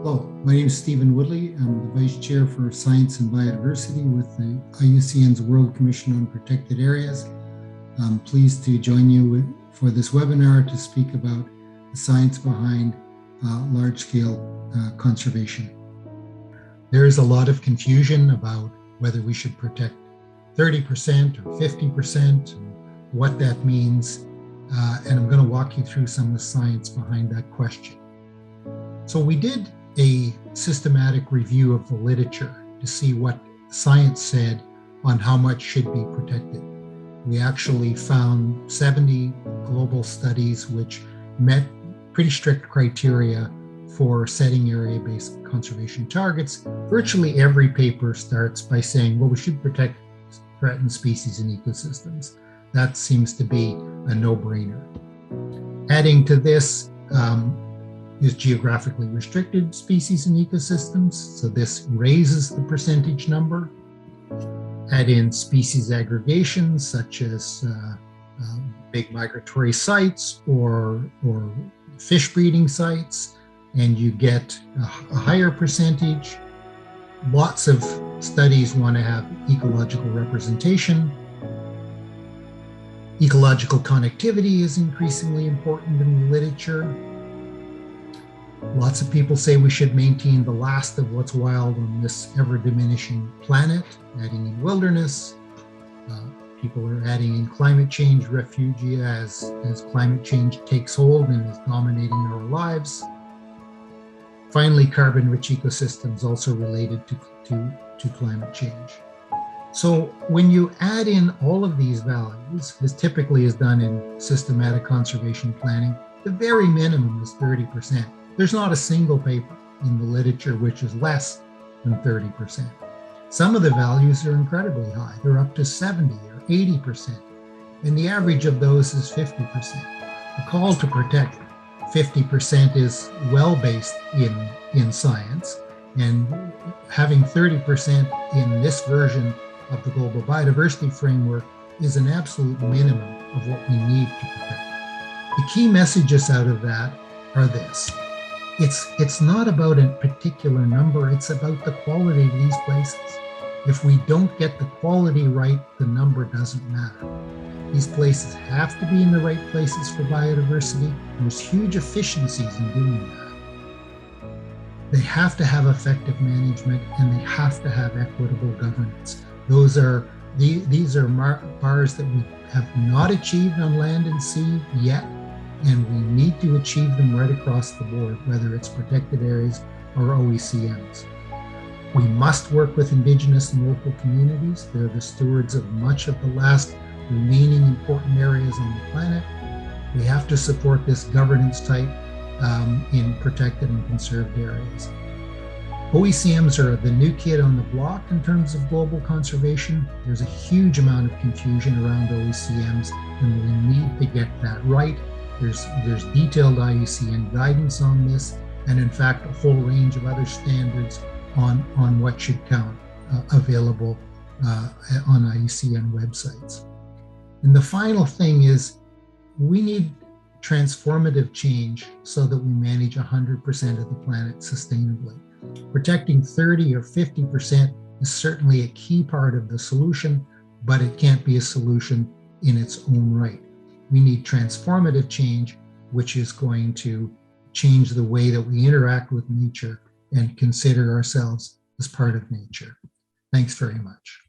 Hello, my name is Stephen Woodley. I'm the Vice Chair for Science and Biodiversity with the IUCN's World Commission on Protected Areas. I'm pleased to join you for this webinar to speak about the science behind large-scale conservation. There is a lot of confusion about whether we should protect 30% or 50%, what that means, and I'm going to walk you through some of the science behind that question. So we did a systematic review of the literature to see what science said on how much should be protected. We actually found 70 global studies which met pretty strict criteria for setting area-based conservation targets. Virtually every paper starts by saying, well, we should protect threatened species and ecosystems. That seems to be a no-brainer. Adding to this is geographically restricted species and ecosystems. So this raises the percentage number. Add in species aggregations such as big migratory sites or fish breeding sites, and you get a higher percentage. Lots of studies want to have ecological representation. Ecological connectivity is increasingly important in the literature. Lots of people say we should maintain the last of what's wild on this ever-diminishing planet, adding in wilderness. People are adding in climate change refuge as climate change takes hold and is dominating our lives. Finally, carbon-rich ecosystems also related to climate change. So when you add in all of these values, this typically is done in systematic conservation planning, the very minimum is 30%. There's not a single paper in the literature which is less than 30%. Some of the values are incredibly high. They're up to 70 or 80%. And the average of those is 50%. The call to protect 50% is well-based in science. And having 30% in this version of the Global Biodiversity Framework is an absolute minimum of what we need to protect. The key messages out of that are this. It's not about a particular number, it's about the quality of these places. If we don't get the quality right, the number doesn't matter. These places have to be in the right places for biodiversity. There's huge efficiencies in doing that. They have to have effective management and they have to have equitable governance. These are bars that we have not achieved on land and sea yet. And we need to achieve them right across the board, whether it's protected areas or OECMs. We must work with indigenous and local communities. They're the stewards of much of the last remaining important areas on the planet. We have to support this governance type in protected and conserved areas. OECMs are the new kid on the block in terms of global conservation. There's a huge amount of confusion around OECMs, and we need to get that right. There's detailed IUCN guidance on this, and in fact, a whole range of other standards on what should count available on IUCN websites. And the final thing is we need transformative change so that we manage 100% of the planet sustainably. Protecting 30 or 50% is certainly a key part of the solution, but it can't be a solution in its own right. We need transformative change, which is going to change the way that we interact with nature and consider ourselves as part of nature. Thanks very much.